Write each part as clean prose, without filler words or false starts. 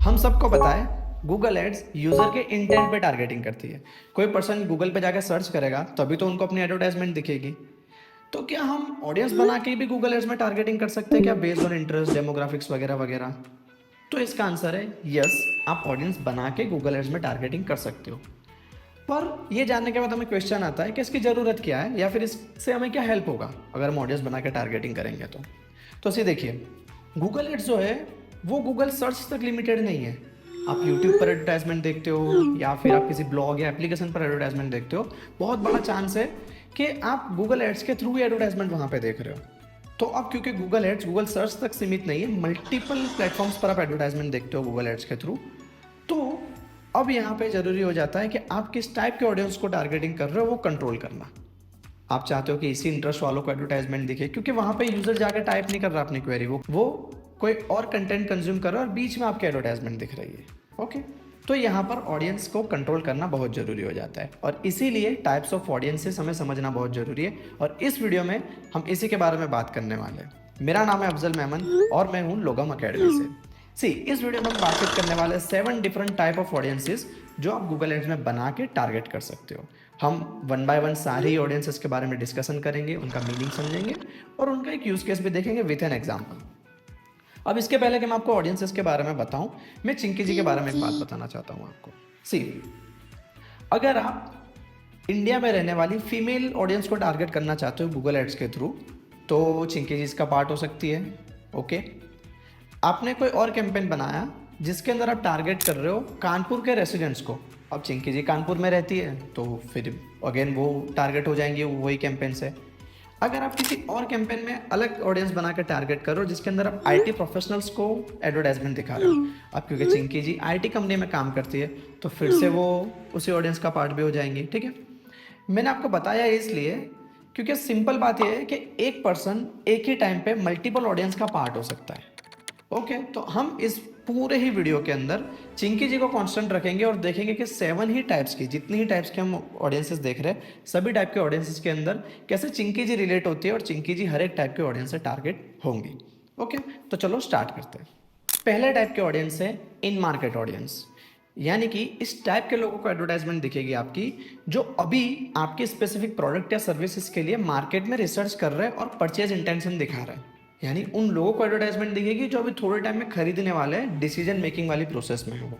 हम सबको पता है गूगल एड्स यूजर के इंटेंट पे टारगेटिंग करती है। कोई पर्सन गूगल पे जाकर सर्च करेगा तभी तो उनको अपनी एडवर्टाइजमेंट दिखेगी। तो क्या हम ऑडियंस बना के भी गूगल एड्स में टारगेटिंग कर सकते हैं क्या, बेस्ड ऑन इंटरेस्ट, डेमोग्राफिक्स वगैरह वगैरह? तो इसका आंसर है यस। आप ऑडियंस बना के गूगल एड्स में टारगेटिंग कर सकते हो। पर ये जानने के बाद हमें क्वेश्चन आता है कि इसकी ज़रूरत क्या है या फिर इससे हमें क्या हेल्प होगा अगर हम ऑडियंस बना के टारगेटिंग करेंगे तो ऐसे देखिए, गूगल एड्स जो है वो गूगल सर्च तक लिमिटेड नहीं है। आप यूट्यूब पर एडवर्टाइजमेंट देखते हो या फिर आप किसी ब्लॉग या एप्लीकेशन पर एडवर्टाइजमेंट देखते हो, बहुत बड़ा चांस है कि आप गूगल एड्स के थ्रू ही एडवर्टाइजमेंट वहाँ पे देख रहे हो। तो अब क्योंकि गूगल एड्स गूगल सर्च तक सीमित नहीं है, मल्टीपल प्लेटफॉर्म्स पर आप एडवर्टाइजमेंट देखते हो गूगल एड्स के थ्रू। तो अब यहाँ पे ज़रूरी हो जाता है कि आप किस टाइप के ऑडियंस को टारगेटिंग कर रहे हो वो कंट्रोल करना। आप चाहते हो कि इसी इंटरेस्ट वालों को एडवर्टाइजमेंट दिखे, क्योंकि वहाँ पे यूज़र जाकर टाइप नहीं कर रहा अपनी क्वेरी, वो कोई और कंटेंट कंज्यूम कर रहा है और बीच में आपकी एडवर्टाइजमेंट दिख रही है। ओके, तो यहाँ पर ऑडियंस को कंट्रोल करना बहुत ज़रूरी हो जाता है और इसीलिए टाइप्स ऑफ ऑडियंसेस हमें समझना बहुत ज़रूरी है। और इस वीडियो में हम इसी के बारे में बात करने वाले हैं। मेरा नाम है अफजल मेमन और मैं हूँ लोगम अकेडमी से। इस वीडियो में हम बातचीत करने वाले 7 डिफरेंट टाइप ऑफ ऑडियंसेस जो आप गूगल एड्स में बना के टारगेट कर सकते हो। हम वन बाय वन सारे ही ऑडियंसेस के बारे में डिस्कशन करेंगे, उनका मीनिंग समझेंगे और उनका एक यूज केस भी देखेंगे विथ एन एग्जाम्पल। अब इसके पहले कि मैं आपको ऑडियंसेस के बारे में बताऊं, मैं चिंकी जी के बारे में एक बात बताना चाहता हूं आपको। सी, अगर आप इंडिया में रहने वाली फीमेल ऑडियंस को टारगेट करना चाहते हो गूगल एड्स के थ्रू, तो चिंकी जी इसका पार्ट हो सकती है। ओके, आपने कोई और कैंपेन बनाया जिसके अंदर आप टारगेट कर रहे हो कानपुर के रेसिडेंट्स को। अब चिंकी जी कानपुर में रहती है तो फिर अगेन वो टारगेट हो जाएंगे वही कैंपेन से। अगर आप किसी और कैंपेन में अलग ऑडियंस बना के टारगेट करो जिसके अंदर आप आईटी प्रोफेशनल्स को एडवर्टाइजमेंट दिखा रहे हो, अब क्योंकि चिंकी जी आईटी कंपनी में काम करती है तो फिर से वो उसी ऑडियंस का पार्ट भी हो जाएंगी। ठीक है, मैंने आपको बताया इसलिए क्योंकि सिंपल बात यह है कि एक पर्सन एक ही टाइम पे मल्टीपल ऑडियंस का पार्ट हो सकता है। ओके, तो हम इस पूरे ही वीडियो के अंदर चिंकी जी को कांस्टेंट रखेंगे और देखेंगे कि 7 ही टाइप्स की, जितनी ही टाइप्स के हम ऑडियंसेस देख रहे हैं, सभी टाइप के ऑडियंसेस के अंदर कैसे चिंकी जी रिलेट होती है और चिंकी जी हर एक टाइप के ऑडियंस से टारगेट होंगी। ओके, तो चलो स्टार्ट करते हैं। पहले टाइप के ऑडियंस है इन मार्केट ऑडियंस, यानी कि इस टाइप के लोगों को एडवर्टाइजमेंट दिखेगी आपकी जो अभी आपके स्पेसिफिक प्रोडक्ट या सर्विसेज के लिए मार्केट में रिसर्च कर रहे हैं और परचेज इंटेंशन दिखा रहे हैं। यानी उन लोगों को एडवर्टाइजमेंट दिखेगी जो अभी थोड़े टाइम में खरीदने वाले हैं, डिसीजन मेकिंग वाली प्रोसेस में है वो।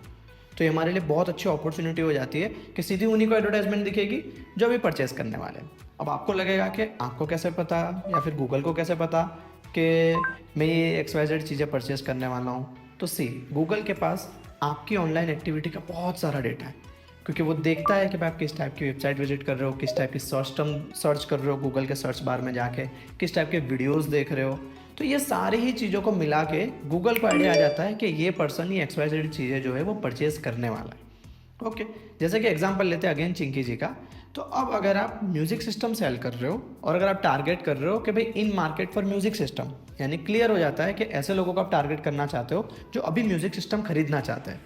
तो ये हमारे लिए बहुत अच्छी अपॉर्चुनिटी हो जाती है कि सीधी उन्हीं को एडवर्टाइजमेंट दिखेगी जो अभी परचेस करने वाले हैं। अब आपको लगेगा कि आपको कैसे पता या फिर गूगल को कैसे पता कि मैं ये XYZ चीज़ें परचेस करने वाला हूँ। तो गूगल के पास आपकी ऑनलाइन एक्टिविटी का बहुत सारा डेटा है, क्योंकि वो देखता है कि भाई आप किस टाइप की वेबसाइट विजिट कर रहे हो, किस टाइप की सर्च टर्म सर्च कर रहे हो गूगल के सर्च बार में जाके, किस टाइप के वीडियोस देख रहे हो। तो ये सारी ही चीज़ों को मिला के गूगल को आइडिया आ जाता है कि ये पर्सन ये XYZ चीज़ें जो है वो परचेज करने वाला है। ओके, जैसे कि एग्जांपल लेते हैं अगेन चिंकी जी का। तो अब अगर आप म्यूज़िक सिस्टम सेल कर रहे हो और अगर आप टारगेट कर रहे हो कि भाई इन मार्केट फॉर म्यूज़िक सिस्टम, यानी क्लियर हो जाता है कि ऐसे लोगों को आप टारगेट करना चाहते हो जो अभी म्यूज़िक सिस्टम खरीदना चाहते हैं।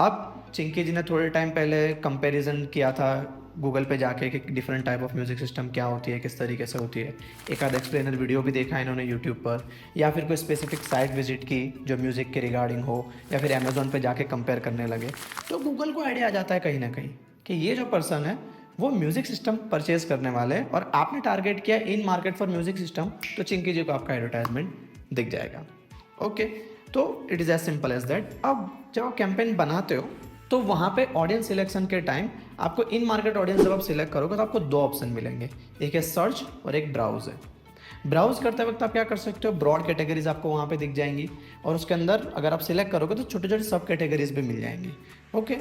अब चिंकी जी ने थोड़े टाइम पहले कंपैरिजन किया था गूगल पे जाके कि different type of music system क्या होती है, किस तरीके से होती है। एक आध एक्सप्लेनर वीडियो भी देखा इन्होंने यूट्यूब पर, या फिर कोई स्पेसिफिक साइट विजिट की जो म्यूज़िक के रिगार्डिंग हो, या फिर अमेजोन पे जाके कंपेयर करने लगे। तो गूगल को आइडिया आ जाता है कहीं ना कहीं कि ये जो पर्सन है वो म्यूज़िक सिस्टम परचेज करने वाले हैं और आपने टारगेट किया इन मार्केट फॉर म्यूज़िक सिस्टम, तो चिंकी जी को आपका एडवर्टाइजमेंट दिख जाएगा। ओके, तो it is as simple as that. अब जब आप कैंपेन बनाते हो तो वहाँ पे ऑडियंस सिलेक्शन के टाइम आपको इन मार्केट ऑडियंस जब आप सिलेक्ट करोगे तो आपको 2 ऑप्शन मिलेंगे, एक है सर्च और एक ब्राउज है। ब्राउज करते वक्त आप क्या कर सकते हो, ब्रॉड कैटेगरीज आपको वहाँ पे दिख जाएंगी और उसके अंदर अगर आप सिलेक्ट करोगे तो छोटे छोटे सब कैटेगरीज भी मिल जाएंगी। ओके,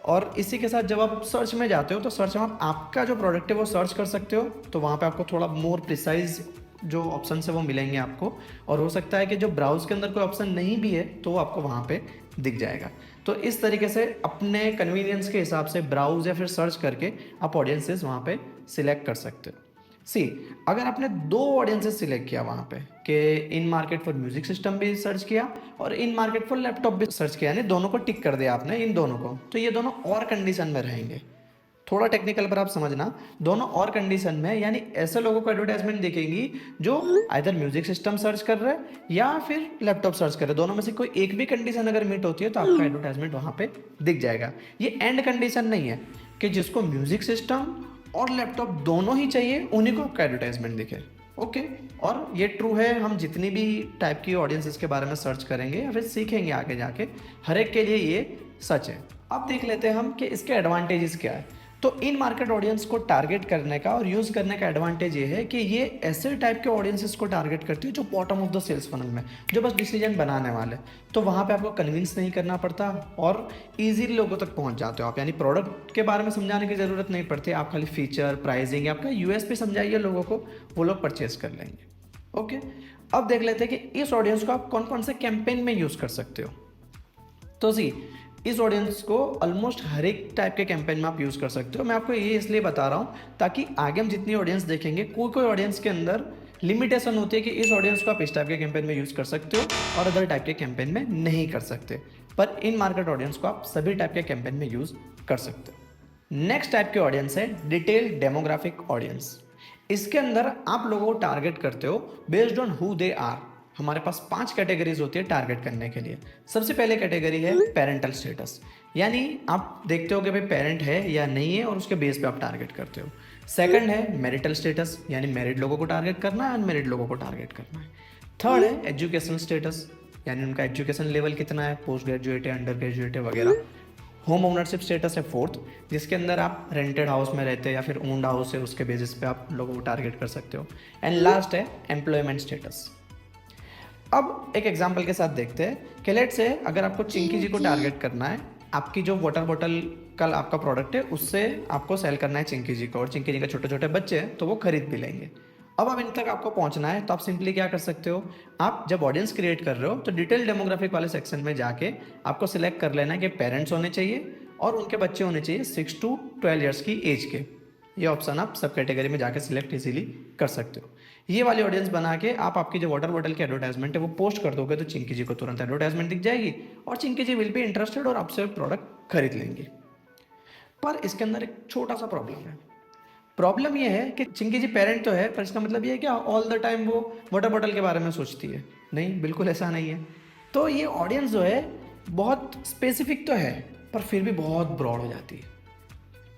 और इसी के साथ जब आप सर्च में जाते हो तो सर्च में आप आपका जो प्रोडक्ट है वो सर्च कर सकते हो, तो वहाँ पे आपको थोड़ा मोर प्रिसाइज जो ऑप्शन है वो मिलेंगे आपको। और हो सकता है कि जो ब्राउज के अंदर कोई ऑप्शन नहीं भी है तो वो आपको वहाँ पे दिख जाएगा। तो इस तरीके से अपने कन्वीनियंस के हिसाब से ब्राउज या फिर सर्च करके आप ऑडियंसेस वहाँ पे सिलेक्ट कर सकते हो। अगर आपने 2 ऑडियंसेस सिलेक्ट किया वहाँ पे कि इन मार्केट फॉर म्यूजिक सिस्टम भी सर्च किया और इन मार्केट फॉर लैपटॉप भी सर्च किया, यानी दोनों को टिक कर दिया आपने इन दोनों को, तो ये दोनों और कंडीशन में रहेंगे। थोड़ा टेक्निकल पर आप समझना, दोनों और कंडीशन में, यानी ऐसे लोगों को एडवर्टाइजमेंट दिखेंगी जो आइदर म्यूजिक सिस्टम सर्च कर रहे हैं या फिर लैपटॉप सर्च कर रहे हैं, दोनों में से कोई एक भी कंडीशन अगर मीट होती है तो आपका एडवर्टाइजमेंट वहाँ पे दिख जाएगा। ये एंड कंडीशन नहीं है कि जिसको म्यूजिक सिस्टम और लैपटॉप दोनों ही चाहिए उन्हीं को आपका एडवर्टाइजमेंट दिखे। ओके, और ये ट्रू है, हम जितनी भी टाइप की ऑडियंसेस के बारे में सर्च करेंगे या फिर सीखेंगे आगे जाके, हर एक के लिए ये सच है। अब देख लेते हैं हम कि इसके एडवांटेजेस क्या है। तो इन मार्केट ऑडियंस को टारगेट करने का और यूज़ करने का एडवांटेज ये है कि ये ऐसे टाइप के ऑडियंसेस को टारगेट करती है जो bottom of the sales funnel में, जो बस डिसीजन बनाने वाले, तो वहाँ पे आपको कन्विंस नहीं करना पड़ता और इजीली लोगों तक पहुँच जाते हो आप, यानी प्रोडक्ट के बारे में समझाने की ज़रूरत नहीं पड़ती, आप खाली फीचर, प्राइसिंग या आपका यूएसपी समझाइए लोगों को, वो लोग परचेज कर लेंगे। ओके, अब देख लेते हैं कि इस ऑडियंस को आप कौन कौन से कैंपेन में यूज़ कर सकते हो। तो सी, इस ऑडियंस को ऑलमोस्ट हर एक टाइप के कैंपेन में आप यूज़ कर सकते हो। मैं आपको ये इसलिए बता रहा हूँ ताकि आगे हम जितनी ऑडियंस देखेंगे, कोई कोई ऑडियंस के अंदर लिमिटेशन होती है कि इस ऑडियंस को आप इस टाइप के कैंपेन में यूज़ कर सकते हो और अदर टाइप के कैंपेन में नहीं कर सकते, पर इन मार्केट ऑडियंस को आप सभी टाइप के कैंपेन में यूज़ कर सकते हो। नेक्स्ट टाइप के ऑडियंस है डिटेल डेमोग्राफिक ऑडियंस। इसके अंदर आप लोगों को टारगेट करते हो based on who they are. हमारे पास 5 कैटेगरीज होती है टारगेट करने के लिए। सबसे पहले कैटेगरी है पेरेंटल स्टेटस, यानी आप देखते हो कि भाई पेरेंट है या नहीं है और उसके बेस पे आप टारगेट करते हो। सेकंड है मैरिटल स्टेटस, यानी मैरिड लोगों को टारगेट करना है, अनमैरिड लोगों को टारगेट करना है। थर्ड है एजुकेशनल स्टेटस, यानी उनका एजुकेशन लेवल कितना है, पोस्ट ग्रेजुएट है, अंडर ग्रेजुएट है वगैरह। होम ओनरशिप स्टेटस है फोर्थ, जिसके अंदर आप रेंटेड हाउस में रहते हैं या फिर ओन्ड हाउस है, उसके बेसिस पे आप लोगों को टारगेट कर सकते हो। एंड लास्ट है एम्प्लॉयमेंट स्टेटस। अब एक एग्जांपल के साथ देखते हैं कि लेट से अगर आपको चिंकी जी को टारगेट करना है, आपकी जो वाटर बॉटल का आपका प्रोडक्ट है उससे आपको सेल करना है चिंकी जी को, और चिंकी जी के छोटे छोटे बच्चे हैं तो वो खरीद भी लेंगे। अब इन तक आपको पहुंचना है तो आप सिंपली क्या कर सकते हो, आप जब ऑडियंस क्रिएट कर रहे हो तो डिटेल डेमोग्राफिक वाले सेक्शन में जाके आपको सिलेक्ट कर लेना है कि पेरेंट्स होने चाहिए और उनके बच्चे होने चाहिए 6 to 12 ईयर्स की एज के। ये ऑप्शन आप सब कैटेगरी में जाके सिलेक्ट इजीली कर सकते हो। ये वाली ऑडियंस बना के आप आपकी जो वाटर बॉटल की एडवर्टाइजमेंट है वो पोस्ट कर दोगे तो चिंकी जी को तुरंत एडवर्टाइजमेंट दिख जाएगी और चिंकी जी विल बी इंटरेस्टेड और आपसे प्रोडक्ट खरीद लेंगी। पर इसके अंदर एक छोटा सा प्रॉब्लम है। प्रॉब्लम ये है कि चिंकी जी पेरेंट तो है, पर इसका मतलब ये है क्या ऑल द टाइम वो वाटर बॉटल के बारे में सोचती है? नहीं, बिल्कुल ऐसा नहीं है। तो ये ऑडियंस जो है बहुत स्पेसिफिक तो है पर फिर भी बहुत ब्रॉड हो जाती है।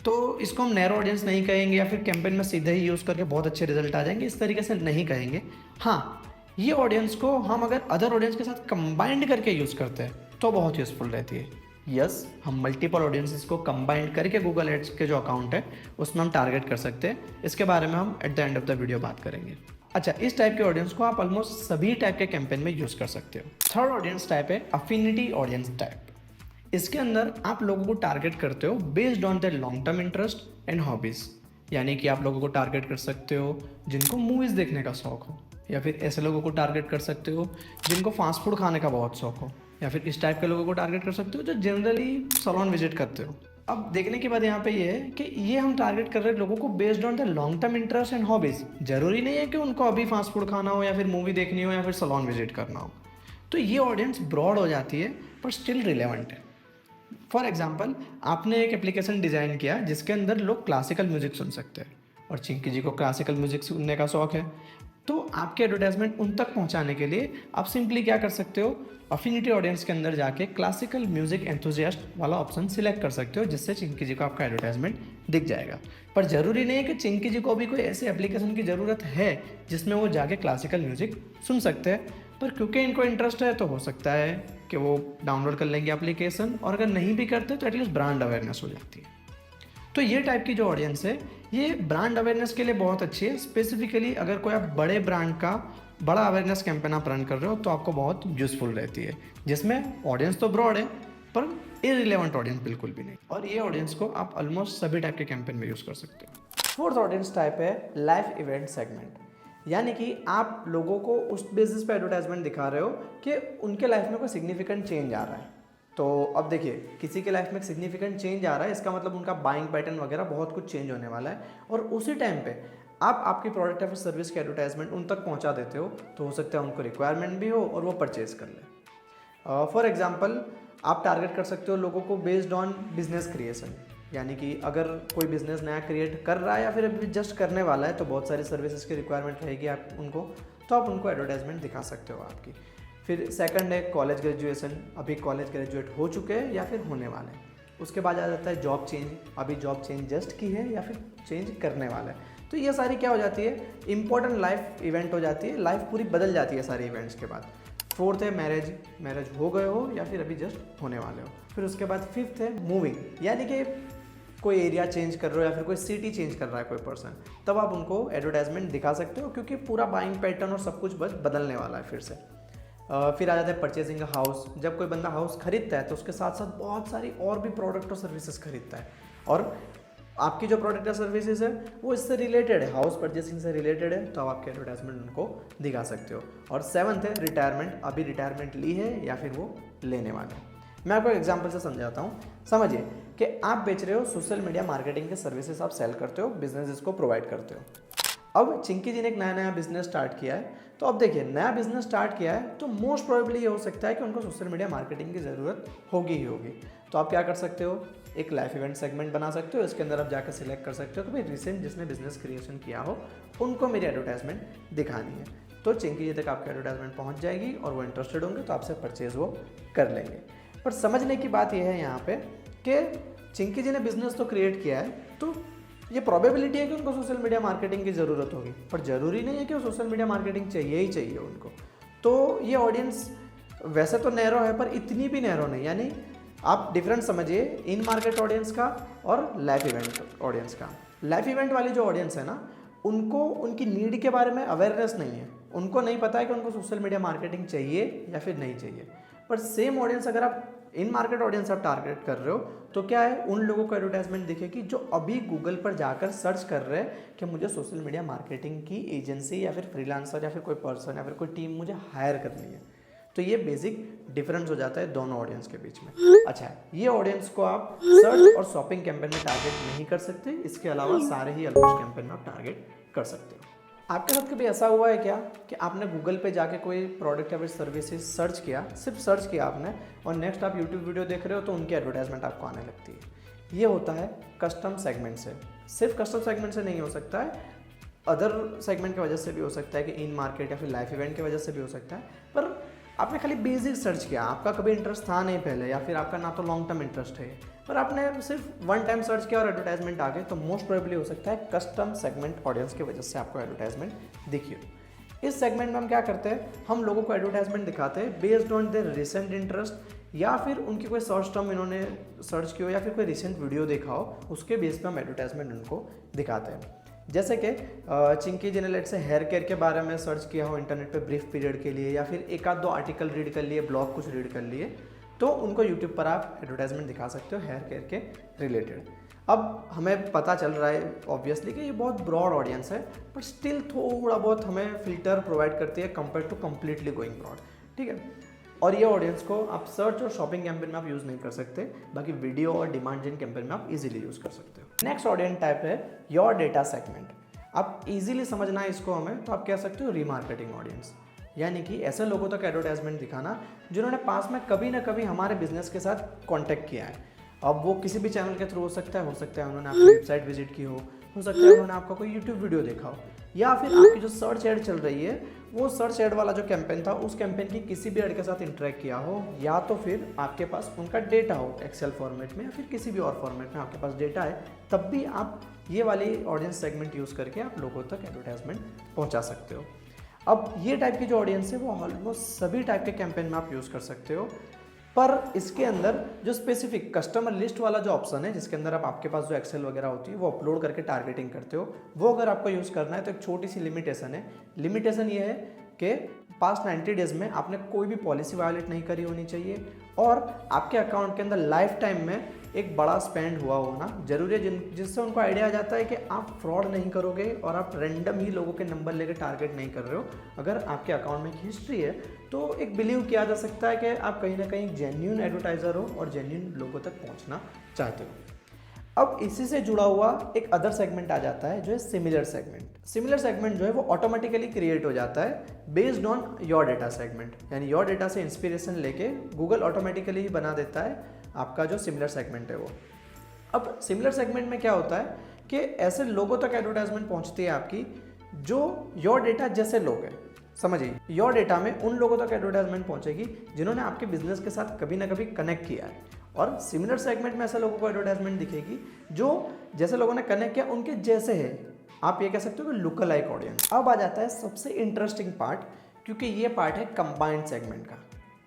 तो इसको हम नैरो ऑडियंस नहीं कहेंगे या फिर कैंपेन में सीधे ही यूज़ करके बहुत अच्छे रिजल्ट आ जाएंगे, इस तरीके से नहीं कहेंगे। हाँ, ये ऑडियंस को हम अगर अदर ऑडियंस के साथ कंबाइंड करके यूज़ करते हैं तो बहुत यूज़फुल रहती है। यस, हम मल्टीपल ऑडियंसेस को कंबाइंड करके गूगल एड्स के जो अकाउंट है उसमें हम टारगेट कर सकते हैं। इसके बारे में हम at the end of the video बात करेंगे। अच्छा, इस टाइप के ऑडियंस को आप ऑलमोस्ट सभी टाइप के कैंपेन में यूज़ कर सकते हो। थर्ड ऑडियंस टाइप है अफिनिटी ऑडियंस टाइप। इसके अंदर आप लोगों को टारगेट करते हो based on their long term interest and hobbies, यानी कि आप लोगों को टारगेट कर सकते हो जिनको मूवीज़ देखने का शौक हो, या फिर ऐसे लोगों को टारगेट कर सकते हो जिनको फास्ट फूड खाने का बहुत शौक हो, या फिर इस टाइप के लोगों को टारगेट कर सकते हो जो जनरली सैलून विजिट करते हो। अब देखने की बात यहाँ पे ये है कि ये हम टारगेट कर रहे हैं लोगों को based on the long term interest and hobbies. जरूरी नहीं है कि उनको अभी फास्ट फूड खाना हो या फिर मूवी देखनी हो या फिर सैलून विजिट करना हो। तो ये ऑडियंस ब्रॉड हो जाती है पर स्टिल रिलेवेंट है। फॉर एग्जाम्पल, आपने एक एप्लीकेशन डिज़ाइन किया जिसके अंदर लोग क्लासिकल म्यूजिक सुन सकते हैं और चिंकी जी को क्लासिकल म्यूजिक सुनने का शौक है, तो आपके एडवर्टाइजमेंट उन तक पहुंचाने के लिए आप सिंपली क्या कर सकते हो, अफिनिटी ऑडियंस के अंदर जाके क्लासिकल म्यूजिक एंथुजियास्ट वाला ऑप्शन सिलेक्ट कर सकते हो, जिससे चिंकी जी को आपका एडवर्टाइजमेंट दिख जाएगा। पर ज़रूरी नहीं है कि चिंकी जी को भी कोई ऐसे एप्लीकेशन की ज़रूरत है जिसमें वो जाके क्लासिकल म्यूजिक सुन सकते हैं, पर क्योंकि इनको इंटरेस्ट है तो हो सकता है कि वो डाउनलोड कर लेंगे एप्लीकेशन, और अगर नहीं भी करते तो एटलीस्ट ब्रांड अवेयरनेस हो जाती है। तो ये टाइप की जो ऑडियंस है ये ब्रांड अवेयरनेस के लिए बहुत अच्छी है। स्पेसिफिकली अगर कोई आप बड़े ब्रांड का बड़ा अवेयरनेस कैंपेन आप रन कर रहे हो तो आपको बहुत यूजफुल रहती है, जिसमें ऑडियंस तो ब्रॉड है पर इररिलेवेंट ऑडियंस बिल्कुल भी नहीं, और ये ऑडियंस को आप ऑलमोस्ट सभी टाइप के कैंपेन में यूज़ कर सकते हो। फोर्थ ऑडियंस टाइप है लाइव इवेंट सेगमेंट, यानी कि आप लोगों को उस बेसिस पे एडवर्टाइजमेंट दिखा रहे हो कि उनके लाइफ में कोई सिग्निफिकेंट चेंज आ रहा है। तो अब देखिए, किसी के लाइफ में सिग्निफिकेंट चेंज आ रहा है, इसका मतलब उनका बाइंग पैटर्न वगैरह बहुत कुछ चेंज होने वाला है, और उसी टाइम पे आप आपकी प्रोडक्ट या फिर सर्विस की एडवर्टाइजमेंट उन तक पहुंचा देते हो, तो हो सकता है उनको रिक्वायरमेंट भी हो और वो परचेज कर ले। फॉर एग्जांपल, आप टारगेट कर सकते हो लोगों को बेस्ड ऑन बिजनेस क्रिएशन, यानी कि अगर कोई बिजनेस नया क्रिएट कर रहा है या फिर अभी जस्ट करने वाला है तो बहुत सारी सर्विसेज की रिक्वायरमेंट रहेगी आप उनको, तो आप उनको एडवर्टाइजमेंट दिखा सकते हो आपकी। फिर सेकंड है कॉलेज ग्रेजुएशन, अभी कॉलेज ग्रेजुएट हो चुके हैं या फिर होने वाले हैं। उसके बाद आ जाता है जॉब चेंज, अभी जॉब चेंज जस्ट की है या फिर चेंज करने वाला है। तो ये सारी क्या हो जाती है, इंपॉर्टेंट लाइफ इवेंट हो जाती है, लाइफ पूरी बदल जाती है सारे इवेंट्स के बाद। फोर्थ है मैरिज, मैरिज हो गए हो या फिर अभी जस्ट होने वाले हो। फिर उसके बाद फिफ्थ है मूविंग, यानी कि कोई एरिया चेंज कर रहे हो या फिर कोई सिटी चेंज कर रहा है कोई पर्सन, तब आप उनको एडवर्टाइजमेंट दिखा सकते हो क्योंकि पूरा बाइंग पैटर्न और सब कुछ बस बदलने वाला है फिर से। फिर आ जाता है परचेजिंग अ हाउस, जब कोई बंदा हाउस खरीदता है तो उसके साथ साथ बहुत सारी और भी प्रोडक्ट और सर्विसेज खरीदता है, और आपकी जो प्रोडक्ट या सर्विसेज है वो इससे रिलेटेड है, हाउस परचेसिंग से रिलेटेड है, तो आप आपके एडवर्टाइजमेंट उनको दिखा सकते हो। और सेवंथ है रिटायरमेंट, अभी रिटायरमेंट ली है या फिर वो लेने वाले हैं। मैं आपको एग्जांपल से समझाता हूँ। समझिए कि आप बेच रहे हो सोशल मीडिया मार्केटिंग के सर्विसेज, आप सेल करते हो, बिजनेस को प्रोवाइड करते हो। अब चिंकी जी ने एक नया बिजनेस स्टार्ट किया है, तो अब देखिए नया बिजनेस स्टार्ट किया है तो मोस्ट प्रोबेबली ये हो सकता है कि उनको सोशल मीडिया मार्केटिंग की ज़रूरत होगी ही होगी। तो आप क्या कर सकते हो, एक लाइफ इवेंट सेगमेंट बना सकते हो, इसके अंदर आप जाकर सिलेक्ट कर सकते हो कि भाई रिसेंट जिसने बिजनेस क्रिएशन किया हो उनको मेरी एडवर्टाइजमेंट दिखानी है। तो चिंकी जी तक आपकी एडवर्टाइजमेंट पहुंच जाएगी और वो इंटरेस्टेड होंगे तो आपसे परचेज वो कर लेंगे। पर समझने की बात यह है यहाँ पे कि चिंकी जी ने बिजनेस तो क्रिएट किया है, तो ये प्रोबेबिलिटी है कि उनको सोशल मीडिया मार्केटिंग की ज़रूरत होगी, पर ज़रूरी नहीं है कि वो सोशल मीडिया मार्केटिंग चाहिए ही चाहिए उनको। तो ये ऑडियंस वैसे तो नैरो है पर इतनी भी नैरो नहीं, यानी आप डिफरेंस समझिए इन मार्केट ऑडियंस का और लाइफ इवेंट ऑडियंस का। लाइफ इवेंट वाली जो ऑडियंस है ना, उनको उनकी नीड के बारे में अवेयरनेस नहीं है, उनको नहीं पता है कि उनको सोशल मीडिया मार्केटिंग चाहिए या फिर नहीं चाहिए। पर सेम ऑडियंस अगर आप इन मार्केट ऑडियंस आप टारगेट कर रहे हो तो क्या है, उन लोगों को एडवर्टाइजमेंट दिखेगी जो अभी गूगल पर जाकर सर्च कर रहे हैं कि मुझे सोशल मीडिया मार्केटिंग की एजेंसी या फिर फ्रीलांसर या फिर कोई पर्सन या फिर कोई टीम मुझे हायर करनी है। तो ये बेसिक डिफरेंस हो जाता है दोनों ऑडियंस के बीच में। अच्छा, ये ऑडियंस को आप सर्च और शॉपिंग कैंपेन में टारगेट नहीं कर सकते, इसके अलावा सारे ही ऑलमोस्ट कैंपेन में आप टारगेट कर सकते हो। आपके साथ कभी ऐसा हुआ है क्या कि आपने गूगल पे जाके कोई प्रोडक्ट या फिर सर्विसेज सर्च किया, सिर्फ सर्च किया आपने, और नेक्स्ट आप यूट्यूब वीडियो देख रहे हो तो उनकी एडवर्टाइजमेंट आपको आने लगती है। ये होता है कस्टम सेगमेंट से। सिर्फ कस्टम सेगमेंट से नहीं हो सकता है, अदर सेगमेंट की वजह से भी हो सकता है कि इन मार्केट या फिर लाइफ इवेंट की वजह से भी हो सकता है। पर आपने खाली बेसिक सर्च किया, आपका कभी इंटरेस्ट था नहीं पहले, या फिर आपका ना तो लॉन्ग टर्म इंटरेस्ट है, पर आपने सिर्फ वन टाइम सर्च किया और एडवर्टाइजमेंट आ गई, तो मोस्ट प्रोबेबली हो सकता है कस्टम सेगमेंट ऑडियंस की वजह से आपको एडवर्टाइजमेंट दिखी हो। इस सेगमेंट में हम क्या करते हैं, हम लोगों को एडवर्टाइजमेंट दिखाते हैं based on their recent interest, या फिर उनकी कोई सर्च टर्म इन्होंने सर्च की हो या फिर कोई रिसेंट वीडियो देखा हो, उसके बेस पे हम एडवर्टाइजमेंट उनको दिखाते हैं। जैसे कि चिंकी जी ने लेट से हेयर केयर के बारे में सर्च किया हो इंटरनेट पे ब्रीफ पीरियड के लिए, या फिर एक आध दो आर्टिकल रीड कर लिए, ब्लॉग कुछ रीड कर लिए, तो उनको यूट्यूब पर आप एडवर्टाइजमेंट दिखा सकते हो हेयर केयर के रिलेटेड। अब हमें पता चल रहा है ऑब्वियसली कि ये बहुत ब्रॉड ऑडियंस है, बट स्टिल थोड़ा बहुत हमें फिल्टर प्रोवाइड करती है compare to completely going broad, ठीक है। और ये ऑडियंस को आप सर्च और शॉपिंग कैंपेन में आप यूज़ नहीं कर सकते, बाकी वीडियो और डिमांड जेन कैंपेन में आप इजीली यूज़ कर सकते हो। नेक्स्ट ऑडियंस टाइप है योर डेटा सेगमेंट। आप इजीली समझना है इसको हमें, तो आप कह सकते हो रीमार्केटिंग ऑडियंस, यानी कि ऐसे लोगों तक एडवर्टाइजमेंट दिखाना जिन्होंने पास में कभी ना कभी हमारे बिजनेस के साथ कांटेक्ट किया है। अब वो किसी भी चैनल के थ्रू हो सकता है उन्होंने आपकी वेबसाइट विजिट की हो सकता है उन्होंने आपका कोई यूट्यूब वीडियो देखा हो, या फिर आपकी जो सर्च एड चल रही है वो सर्च एड वाला जो कैंपेन था उस कैंपेन की किसी भी एड के साथ इंटरेक्ट किया हो, या तो फिर आपके पास उनका डेटा हो एक्सेल फॉर्मेट में या फिर किसी भी और फॉर्मेट में आपके पास डेटा है, तब भी आप ये वाली ऑडियंस सेगमेंट यूज़ करके आप लोगों तक एडवर्टाइजमेंट पहुंचा सकते हो। अब ये टाइप की जो ऑडियंस है वो ऑलमोस्ट सभी टाइप के कैंपेन में आप यूज़ कर सकते हो, पर इसके अंदर जो स्पेसिफिक कस्टमर लिस्ट वाला जो ऑप्शन है जिसके अंदर आप आपके पास जो एक्सेल वगैरह होती है वो अपलोड करके टारगेटिंग करते हो, वो अगर आपको यूज़ करना है तो एक छोटी सी लिमिटेशन है। लिमिटेशन ये है कि पास्ट 90 डेज में आपने कोई भी पॉलिसी वायलेट नहीं करी होनी चाहिए, और आपके अकाउंट के अंदर लाइफ टाइम में एक बड़ा स्पेंड हुआ होना जरूरी है, जिससे उनको आइडिया आ जाता है कि आप फ्रॉड नहीं करोगे और आप रैंडम ही लोगों के नंबर लेकर टारगेट नहीं कर रहे हो। अगर आपके अकाउंट में हिस्ट्री है तो एक बिलीव किया जा सकता है कि आप कहीं ना कहीं जेन्यून एडवर्टाइजर हो और जेन्यून लोगों तक पहुंचना चाहते हो। अब इसी से जुड़ा हुआ एक अदर सेगमेंट आ जाता है जो है सिमिलर सेगमेंट। सिमिलर सेगमेंट जो है वो ऑटोमेटिकली क्रिएट हो जाता है based on your data segment, यानी योर डेटा से इंस्पिरेशन लेके गूगल ऑटोमेटिकली ही बना देता है आपका जो सिमिलर सेगमेंट है वो। अब सिमिलर सेगमेंट में क्या होता है कि ऐसे लोगों तक एडवर्टाइजमेंट पहुंचती है आपकी जो योर डेटा जैसे लोग हैं। समझिए, योर डेटा में उन लोगों तक एडवर्टाइजमेंट पहुंचेगी जिन्होंने आपके बिजनेस के साथ कभी ना कभी कनेक्ट किया है, और सिमिलर सेगमेंट में ऐसे लोगों को एडवर्टाइजमेंट दिखेगी जो जैसे लोगों ने कनेक्ट किया उनके जैसे है। आप ये कह सकते हो कि लुक अलाइक ऑडियंस। अब आ जाता है सबसे इंटरेस्टिंग पार्ट, क्योंकि ये पार्ट है कंबाइंड सेगमेंट का।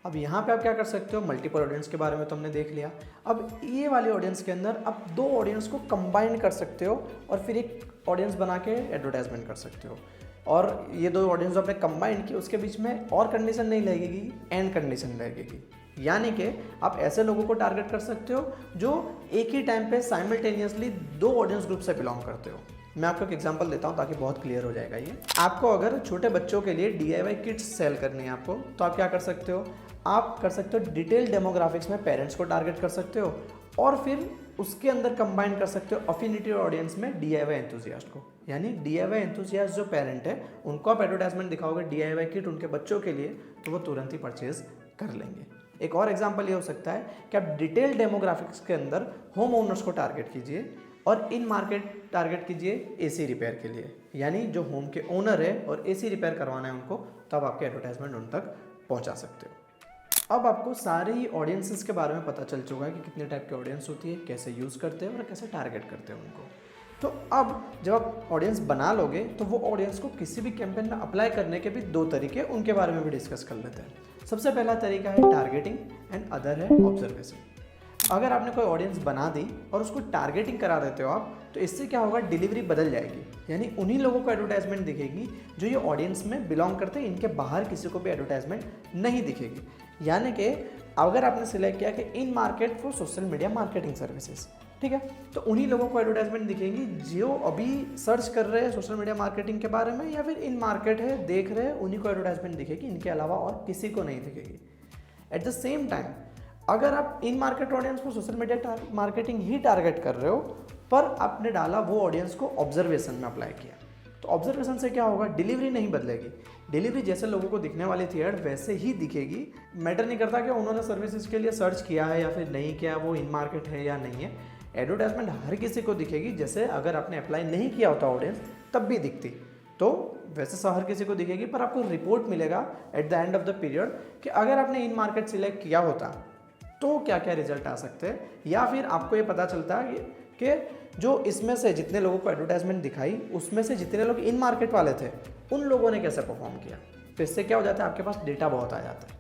अब यहाँ पे आप क्या कर सकते हो, मल्टीपल ऑडियंस के बारे में तो हमने देख लिया। अब ये वाली ऑडियंस के अंदर आप दो ऑडियंस को कंबाइन कर सकते हो और फिर एक ऑडियंस बना के एडवर्टाइजमेंट कर सकते हो। और ये दो ऑडियंस जो आपने कंबाइन की उसके बीच में और कंडीशन नहीं लगेगी, एंड कंडीशन लगेगी। यानी कि आप ऐसे लोगों को टारगेट कर सकते हो जो एक ही टाइम पे साइमल्टेनियसली दो ऑडियंस ग्रुप से बिलोंग करते हो। मैं आपको एक एग्जांपल देता हूं ताकि बहुत क्लियर हो जाएगा ये। आपको अगर छोटे बच्चों के लिए DIY किट्स सेल करनी है आपको, तो आप क्या कर सकते हो, आप कर सकते हो डिटेल डेमोग्राफिक्स में पेरेंट्स को टारगेट कर सकते हो और फिर उसके अंदर कंबाइन कर सकते हो अफिनिटी ऑडियंस में DIY एंथुसियास्ट को। यानी DIY एंथुसियास्ट जो पेरेंट है उनको आप एडवर्टाइजमेंट दिखाओगे DIY किट उनके बच्चों के लिए, तो वो तुरंत ही परचेज कर लेंगे। एक और एग्जांपल ये हो सकता है कि आप डिटेल डेमोग्राफिक्स के अंदर होम ओनर्स को टारगेट कीजिए और इन मार्केट टारगेट कीजिए AC रिपेयर के लिए, यानी जो होम के ओनर है और AC रिपेयर करवाना है उनको, तो आप आपके एडवर्टाइजमेंट उन तक पहुंचा सकते हो। अब आपको सारे ही ऑडियंसेस के बारे में पता चल चुका है कि कितने टाइप की ऑडियंस होती है, कैसे यूज़ करते हैं और कैसे टारगेट करते हैं उनको। तो अब जब आप ऑडियंस बना लोगे तो वो ऑडियंस को किसी भी कैंपेन में अप्लाई करने के भी दो तरीके, उनके बारे में भी डिस्कस कर लेते हैं। सबसे पहला तरीका है टारगेटिंग एंड अदर है ऑब्जर्वेशन। अगर आपने कोई ऑडियंस बना दी और उसको टारगेटिंग करा देते हो आप, तो इससे क्या होगा, डिलीवरी बदल जाएगी। यानी उन्हीं लोगों को एडवर्टाइजमेंट दिखेगी जो ये ऑडियंस में बिलोंग करते हैं, इनके बाहर किसी को भी एडवर्टाइजमेंट नहीं दिखेगी। यानी कि अगर आपने सिलेक्ट किया कि इन market for social media marketing services, ठीक है, तो उन्हीं लोगों को एडवर्टाइजमेंट दिखेंगी जो अभी सर्च कर रहे हैं सोशल मीडिया मार्केटिंग के बारे में, या फिर इन मार्केट है देख रहे हैं, उन्हीं को एडवर्टाइजमेंट दिखेगी, इनके अलावा और किसी को नहीं दिखेगी। एट द सेम टाइम अगर आप इन मार्केट ऑडियंस को सोशल मीडिया मार्केटिंग ही टारगेट कर रहे हो, पर आपने डाला वो ऑडियंस को ऑब्जर्वेशन में अप्लाई किया, तो ऑब्जर्वेशन से क्या होगा, डिलीवरी नहीं बदलेगी। डिलीवरी जैसे लोगों को दिखने वाली थी ऐड वैसे ही दिखेगी। मैटर नहीं करता कि उन्होंने सर्विसेज के लिए सर्च किया है या फिर नहीं किया, वो इन मार्केट है या नहीं है। एडवर्टाइजमेंट हर किसी को दिखेगी, जैसे अगर आपने अप्लाई नहीं किया होता ऑडियंस तब भी दिखती, तो वैसे हर किसी को दिखेगी। पर आपको रिपोर्ट मिलेगा at the end of the period कि अगर आपने इन मार्केट सिलेक्ट किया होता तो क्या क्या रिजल्ट आ सकते हैं, या फिर आपको ये पता चलता है कि जो इसमें से जितने लोगों को एडवर्टाइजमेंट दिखाई उसमें से जितने लोग इन मार्केट वाले थे उन लोगों ने कैसे परफॉर्म किया। तो इससे क्या हो जाता है, आपके पास डेटा बहुत आ जाता है।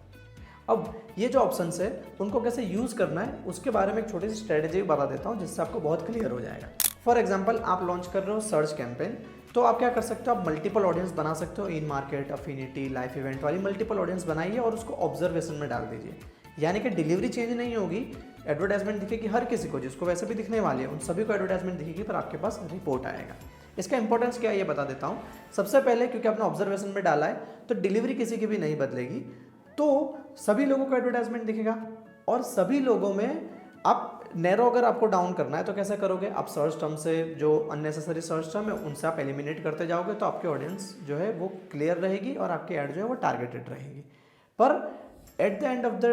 अब ये जो ऑप्शंस है उनको कैसे यूज़ करना है उसके बारे में एक छोटी सी स्ट्रेटेजी बता देता हूँ जिससे आपको बहुत क्लियर हो जाएगा। फॉर एग्जाम्पल, आप लॉन्च कर रहे हो सर्च कैंपेन, तो आप क्या कर सकते हो, आप मल्टीपल ऑडियंस बना सकते हो। इन मार्केट, अफिनिटी, लाइफ इवेंट वाली मल्टीपल ऑडियंस बनाइए और उसको ऑब्जर्वेशन में डाल दीजिए। यानी कि डिलीवरी चेंज नहीं होगी, एडवर्टाइजमेंट दिखेगी हर किसी को, जिसको वैसे भी दिखने वाली है उन सभी को एडवर्टाइजमेंट दिखेगी, पर आपके पास रिपोर्ट आएगा। इसका इंपॉर्टेंस क्या है ये बता देता हूँ। सबसे पहले क्योंकि आपने ऑब्जर्वेशन में डाला है तो डिलीवरी किसी की भी नहीं बदलेगी, तो सभी लोगों को एडवर्टाइजमेंट दिखेगा। और सभी लोगों में आप नैरो अगर आपको डाउन करना है तो कैसे करोगे, आप सर्च टर्म से जो अननेसेसरी सर्च टर्म है उनसे आप एलिमिनेट करते जाओगे, तो आपकी ऑडियंस जो है वो क्लियर रहेगी और आपकी ऐड जो है वो टारगेटेड रहेगी। पर at the end of the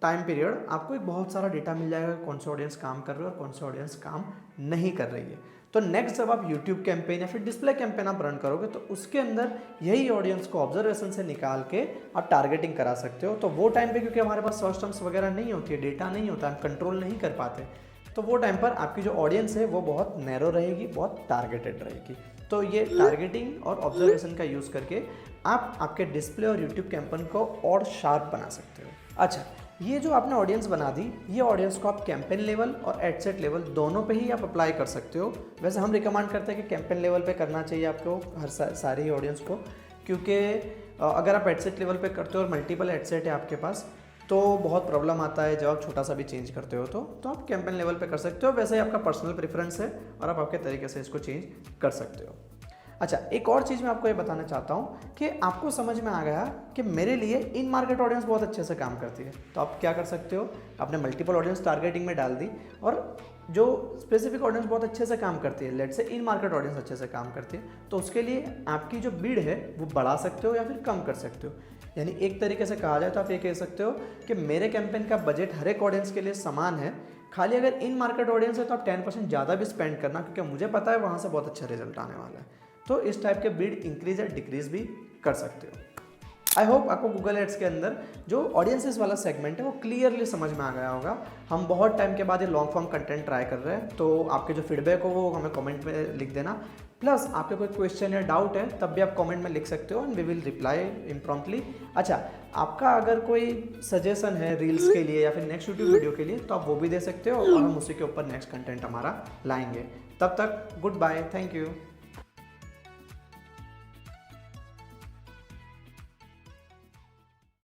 time period आपको एक बहुत सारा डेटा मिल जाएगा, कौन सा ऑडियंस काम कर रही है और कौन सा ऑडियंस काम नहीं कर रही है। तो नेक्स्ट जब आप यूट्यूब कैंपेन या फिर डिस्प्ले कैंपेन आप रन करोगे तो उसके अंदर यही ऑडियंस को ऑब्जर्वेशन से निकाल के आप टारगेटिंग करा सकते हो। तो वो टाइम पे क्योंकि हमारे पास सर्च टर्म्स वगैरह नहीं होती है, डेटा नहीं होता, हम कंट्रोल नहीं कर पाते, तो वो टाइम पर आपकी जो ऑडियंस है वो बहुत नैरो रहेगी, बहुत टारगेटेड रहेगी। तो ये टारगेटिंग और ऑब्जर्वेशन का यूज़ करके आप आपके डिस्प्ले और यूट्यूब कैंपेन को और शार्प बना सकते हो। अच्छा, ये जो आपने ऑडियंस बना दी, ये ऑडियंस को आप कैंपेन लेवल और एड सेट लेवल दोनों पे ही आप अप्लाई कर सकते हो। वैसे हम रिकमेंड करते हैं कि कैंपेन लेवल पे करना चाहिए आपको हर सारी ही ऑडियंस को, क्योंकि अगर आप एड सेट लेवल पे करते हो और मल्टीपल एड सेट है आपके पास तो बहुत प्रॉब्लम आता है जब आप छोटा सा भी चेंज करते हो। तो आप कैंपेन लेवल पे कर सकते हो। वैसे ही आपका पर्सनल प्रेफरेंस है और आप आपके तरीके से इसको चेंज कर सकते हो। अच्छा, एक और चीज़ मैं आपको ये बताना चाहता हूँ कि आपको समझ में आ गया कि मेरे लिए इन मार्केट ऑडियंस बहुत अच्छे से काम करती है। तो आप क्या कर सकते हो, आपने मल्टीपल ऑडियंस टारगेटिंग में डाल दी और जो स्पेसिफिक ऑडियंस बहुत अच्छे से काम करती है, let's say in market audience अच्छे से काम करती है, तो उसके लिए आपकी जो बीड है वो बढ़ा सकते हो या फिर कम कर सकते हो। यानी एक तरीके से कहा जाए तो आप ये कह सकते हो कि मेरे कैंपेन का बजट हर एक ऑडियंस के लिए समान है, खाली अगर इन मार्केट ऑडियंस है तो आप 10% ज़्यादा भी स्पेंड करना, क्योंकि मुझे पता है वहाँ से बहुत अच्छा रिजल्ट आने वाला है। तो इस टाइप के बीड इंक्रीज या डिक्रीज भी कर सकते हो। आई होप आपको गूगल एड्स के अंदर जो ऑडियंसेस वाला सेगमेंट है वो क्लियरली समझ में आ गया होगा। हम बहुत टाइम के बाद ये लॉन्ग फॉर्म कंटेंट ट्राई कर रहे हैं, तो आपके जो फीडबैक हो वो हमें कमेंट में लिख देना। प्लस आपके कोई क्वेश्चन या डाउट है तब भी आप कमेंट में लिख सकते हो एंड वी विल रिप्लाई इम्प्रॉम्प्टली। अच्छा, आपका अगर कोई सजेशन है रील्स के लिए या फिर नेक्स्ट यूट्यूब वीडियो के लिए तो आप वो भी दे सकते हो और हम उसी के ऊपर नेक्स्ट कंटेंट हमारा लाएंगे। तब तक गुड बाय, थैंक यू।